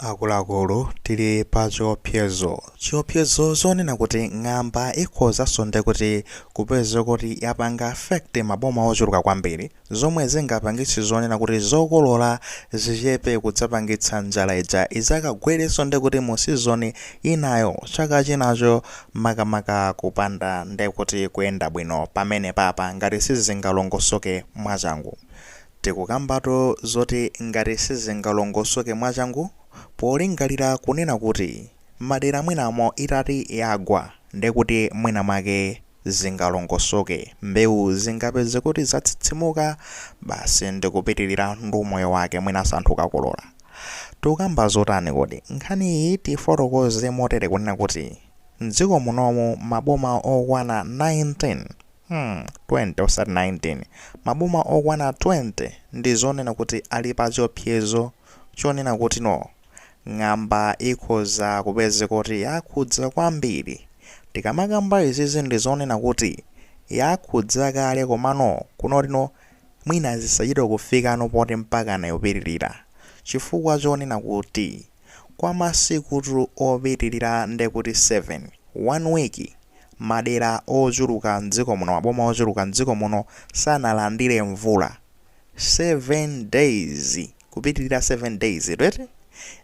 akuluakulu tili pa chiopsezo zonena kuti ng'amba ikhoza nde kuti kupeza kuti yapanga affect maboma ochuluka kwambiri zomwe zingapangitse zonena kuti zokolola zichepe kudzapangitsa njala ija izakagwerenso nde kuti mu season inayo chaka chinacho makamaka kupanda nde kuti kuyenda bwino pamene papa ngati sizingalongosoke mwachangu. Tikukambatu zoti ngati sizingalongosoke mwachangu polingalira kunena kuti madera mwinamo itati yagwa ndekuti mwina mwake zingalongosoke mbewu zingapeze kuti zatsitsimuka basi ndikupitirira moyo wake mwina santhuka kolola. Tukamba zotani kodi nkhani iyi tifotokoze motere kunena kuti mdziko munomu maboma okwana 20 osati 19 maboma okwana 20 ndi zonena kuti ali pa chiopsezo chonena kuti ng'amba ikhoza kupeze kuti yakhudza kwambiri. Tikamakamba izizi ndi zonena kuti yakhudza kale komano kunotino mwina zisachite kufika poti mpaka nayopitirira chifukwa chonena kuti kwa masiku opitirira ndekuti 7 1 week madera ochuluka mdziko muno maboma ochuluka mdziko muno sanalandire mvula 7 days kupitirira 7 days right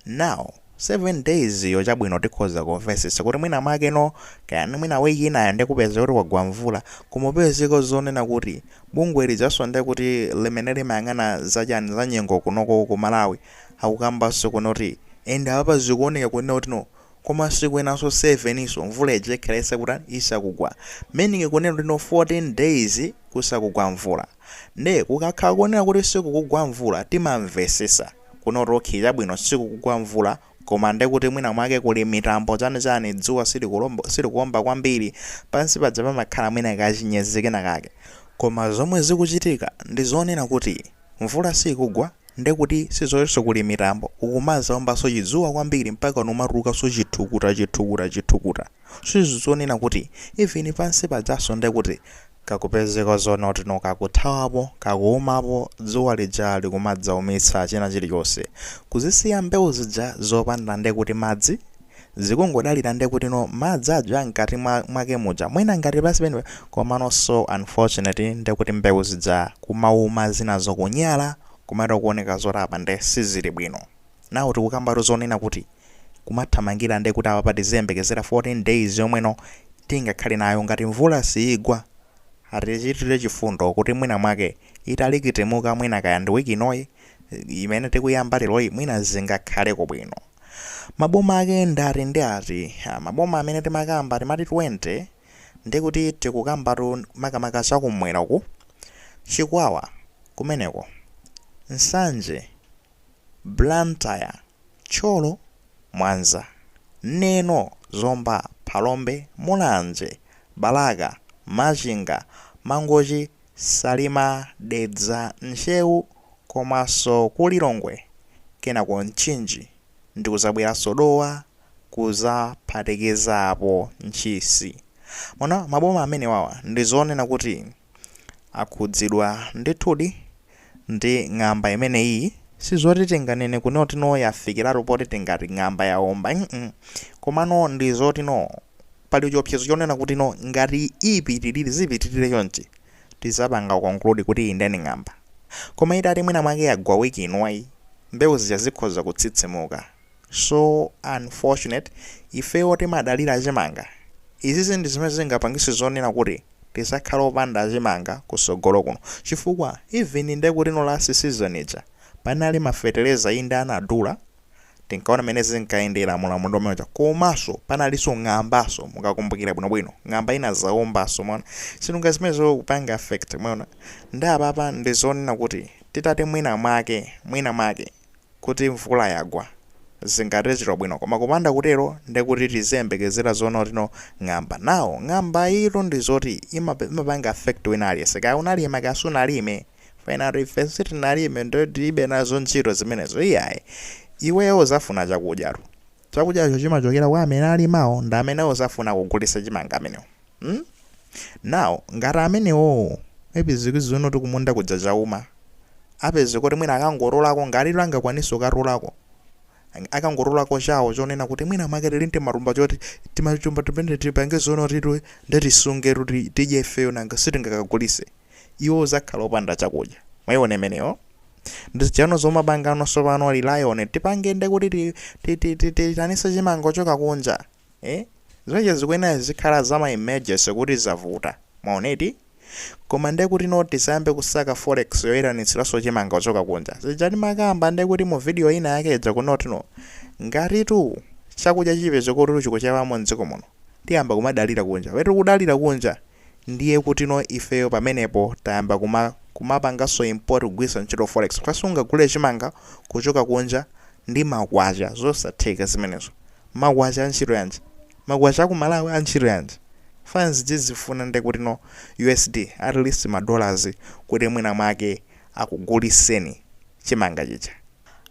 now 7 days yo chabwino tikhoza kumvesesa kuti mwina mwake kaya mwina wiki inayo ndikupeza kuti kwagwa mvula kumupezeko zonena kuti bungwe lidzasonde kuti limene limayang'ana za nyengo kunoko ku Malawi akukambanso kunoti ende apa zikuoneka kunena kuti koma siku inaso 7 iso mvula ijekhalesa kuti isakugwa meaning kunena kuti 14 days kusakugwa mvula nde kukakhala kunena kuti sikukugwa mvula timamvesesa kunoti chabwino sikukugwa mvula koma ndekuti mwina mwake kuli mitambo chani dzuwa silikuomba kwambiri pansi padza pamakhala mwina kachinyezi kenakake koma zomwe zikuchitika ndi zonena kuti mvula sikugwa ndekuti sizonso kuli mitambo ukumaza ombaso chidzuwa kwambiri mpaka umatuluka so chithukuta sizonena kuti even pansi padzaso ndekuti kakupezeka zona kuti kakuthawapo kakuumapo dzuwa lija likumadzaumitsa china chilichonse kuzisiya mbewu zija zopanda ndekuti madzi zikungodalira ndekuti madzi adza mkati mwake muja mwina ngati pasi pene komano so unfortunately ndekuti mbewu zija kumauma zinazo kunyala kumaita kuoneka zotapa nde sizili bwino. Nawo tikukambatu zonena kuti kumathamangira ndekuti apa patizembekezera 14 days yomweno tingakhale nayo ngati mvula siigwa atichitire chifundo kuti mwina mwake italikitemuka mwina kaya ndi wiki inoyi imene tikuyamba leroyi mwina zingakhaleko bwino. Maboma ake ndi ati maboma amene timakamba timati 20 ndikuti tikukambatu makamaka chakumwera uku Chikwawa kumeneko Nsanje Blantyre Tcholo Mwanza Neno Zomba Phalombe Mulanje Balaka Machinga Mangochi Salima Dedza Nshewu komanso kulilongwe kenako Nchinji ndi kuzabweranso Dowa kuzaphatikizapo Ntchisi. Mona maboma amene wawa ndi zonena kuti akhudzidwa ndithudi ndi ng'amba imene iyi sizoti tinganene kunoti yafikiratu poti tingati ng'amba yaomba komano ndi zoti pali chiopsezo chonena kuti ngati zipitirire chonchi tizapanga conclude kuti iyi ndeni ng'amba koma itati mwina mwake yagwa wiki inoyi mbewu zija zikhoza kutsitsimuka so unfortunate ifewo timadalira achimanga izizi ndi zimene zingapangise zonena kuti tisakhala opanda achimanga kusogolo kuno chifukwa even ndekuti last season ija panali mafertilizer inde anadula tinkaona mene zinkayendera mulamulo umeneja komanso panalinso ng'ambaso mukakumbukira bwinobwino ng'amba ina zaombaso mwana sinunga zimene zokupanga affect mwana ndapapa ndi zonena kuti titati mwina mwake kuti mvula yagwa zingatechera bwino koma kupanda kutero ndekuti tizembekezera zona kuti ng'amba nawo ng'amba ilo ndi zoti imapanga affect wina aliyense kaya unalima kaya sunalime final ifensi tinalime ndo tilibe nazo ntchito zimenezo iyayi iweyo uzafuna chakudyacho chimachokera kwa amene alimawo ndi amene uzafuna kugulitsa chimanga amenewo nawo ngati amenewo maybe zino tikumunda kudza chauma apeze kuti mwina akangorolako ngati angakwanise ukarolako akangorolako chawo chonena kuti mwina mwake tili ndi marumba choti timachumba tipende tipange zono titwe ndatisunge kuti tidye ifeyo nanga sitingakagulise iwo zakhala opanda chakudya mwayiona imeneyo ndizijano zomabangano sopano ali Lion tipange nde kuti titanise chimanga choka kunja zimeje zikuena zikhala zama emergency kuti zavuta maoneti koma nde kuti tisayambe kusaka forex yoyeranitsiraso chimanga choka kunja zijani makamba nde kuti mu video ina yakeja kunoti ngati tu chakudya chipeze kuti chikuchewamo mdziko muno tiyamba kumadalira kunja wetu kudalira kunja ndiye kuti ifeyo pamenepo tayamba kumapangaso import kugwisa ntchito forex kwasunga gule chimanga kuchoka kunja ndi makwacha zosatheka zimenezo makwacha antchito yanji makwacha aku Malawi antchito yanji fans zifuna nde kuti USD at least $, kuti mwina mwake akuguliseni chimanga chicha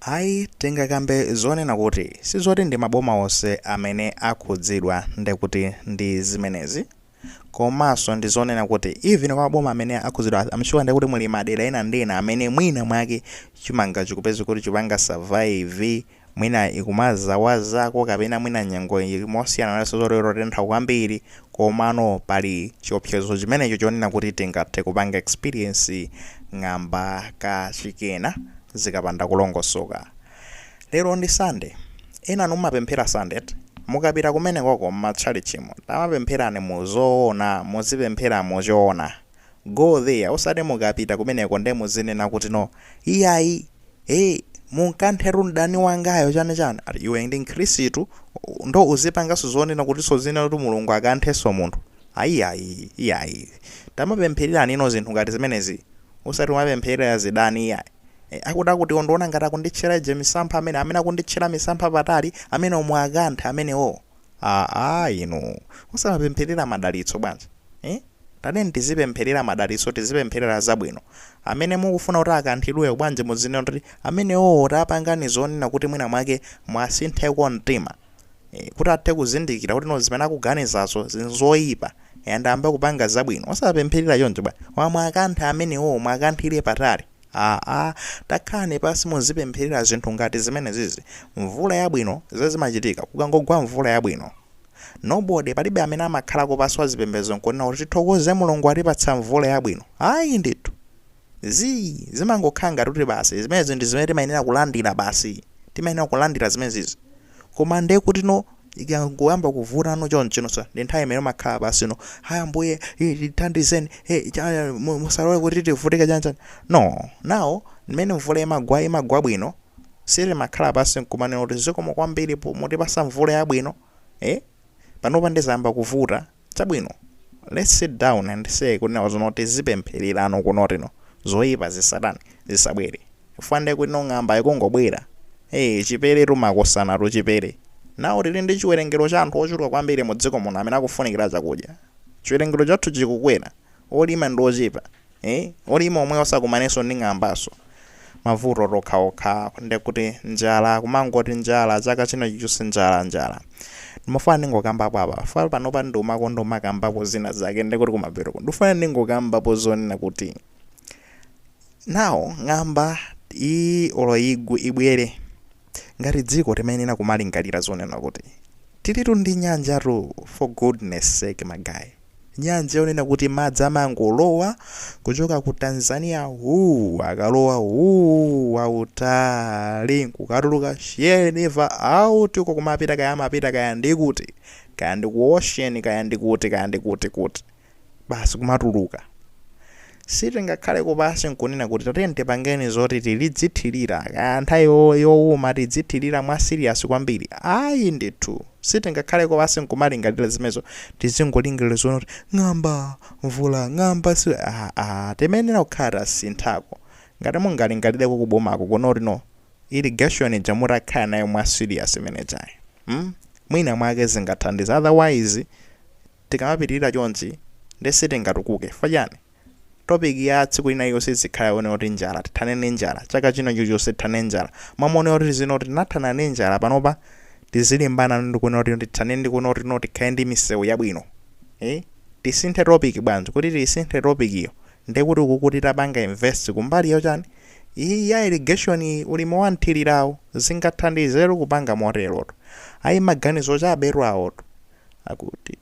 ayi tingakambe zonena kuti sizoti ndi maboma onse amene akhudzidwa nde kuti ndi zimenezi komanso ndi zonena kuti even kwa maboma amene akhudzidwa amshuwa nde kuti muli madera ena ndina amene mwina mwake chimanga chikupeza kuti chipanga survive mwina ikumazawazako kapena mwina nyengo imosiyana naso zolero tentha kwambiri komano pali chiopsezo chimenecho chonena kuti tingathe kupanga experience ng'amba kachikena zikapanda kulongosoka. Lero ndi Sunday ena numapemphera Sunday mukapita kumene koko mmatchali chimo tamapempherane muzoona muzipemphera muzoona go there usati mukapita kumeneko nde muzinena kuti iyayi munkantheru ndani wangayo chane iwe ndi Khristu ndo uzipangaso zonena kuti sozina kuti Mulungu akantheso munthu iyayi tamapemphererani ino zinthu ngati zimenezi usati mapempherera zidani iyayi akuda kuti ondoona ngati akunditchera misampha amene akunditchera misampha patali amene omwe akantha amenewo ino usamapempherera madalitso bwanji tadeni tizipempherera madalitso tizipempherera zabwino amene mukufuna kuti akanthidweyo bwanji muzine kuti amenewo tapangani zonena kuti mwina mwake mwasintheko mtima kuti athe kuzindikira kuti zimene akuganizazo zinzoyipa andambe kupanga zabwino usapempherera choncho bwanji wamwakantha amenewo mwakanthire patali takhane pasi muzipempherera zinthu ngati zimenezi mvula yabwino zimachitika kukangogwa mvula yabwino nobody palibe amene amakhala kopasi wazipembedzo nkonena kuti tithokoze Mulungu atipatsa mvula yabwino ndithu zimangokhala ngati kuti basi zimenezi ndi zimene timayenera kulandira basi timayenera kulandira zimenezi koma nde kuti ikangoyamba kuvuta choncho ndi nthawi imene makhala basi haya mbuye tithandizeni musalowe kuti tivutike chanchani nawo mmene mvula imagwa bwino sili makhala basi nkumanena kuti zikomo kwambiri mutipasa mvula yabwino panopa ndizayamba kuvuta chabwino let's sit down and say kuti zonoti zipemphererano kunotino zoyipa zisabwere ufande kuti ng'amba ikungobwera chipere tumakosana tuchipere nawo tili ndi chiwerengero cha anthu ochuluka kwambiri mu dziko muno amene akufunikira chakudya chiwerengero chathu chikukwera olima ndi ochepa olima omwe osakumanenso ndi ng'ambaso mavuto okhaokha ndi kuti njala kumangoti njala chaka chino chonse njala ndimafuna ndingokambapo apa fala panopa ndomakambapo zina zake ndi kuti kumapereko ndifuna ndingokambapo zonena kuti nawo ng'amba ibwere ngati dziko timayenera kumalingalira zonena kuti tilitu ndi nyanja for goodness sake magayi nyanja yonena kuti madzi amangolowa kuchoka ku Tanzania akalowa wautali kukatuluka River out uko kumapita kaya ndi kuti kaya ndi ku ocean kaya ndi kuti basi kumatuluka sitingakhale kopasi nkunena kuti tatente pangeni zoti tilidzithirira kaya nthawi yowuma tidzithirira mwa serious kwambiri ndithu sitingakhale kopasi nkumalingalira zimenezo tizingolingalira zonoti ng'amba mvula ng'amba timenera kukhala tasinthako ngati mungalingalireko kubomako kunoti irrigation jamutakhala nayo mwa serious imenejayi mwina mwake zingathandiza otherwise tikamapitirira chonchi ndi sitingatukuke fachani topic ya tsiku lina yonse zikhala yone kuti njala tithane ndi njala chaka chino chonse tithane njala mamone kuti zino tinathana ndi njala panopa tizilimbana ndi kuona kuti tithane ndi kuona kuti tikhale ndi misewu yabwino tisinthe topic bwanji kuti tisinthe topic iyo ndi kuti ukuti tapanga invest kumbali yochani iyi ya irrigation ulimi wa mthirirawo zingathandizero kupanga moteroto ayi maganizo chaberu awoto akuti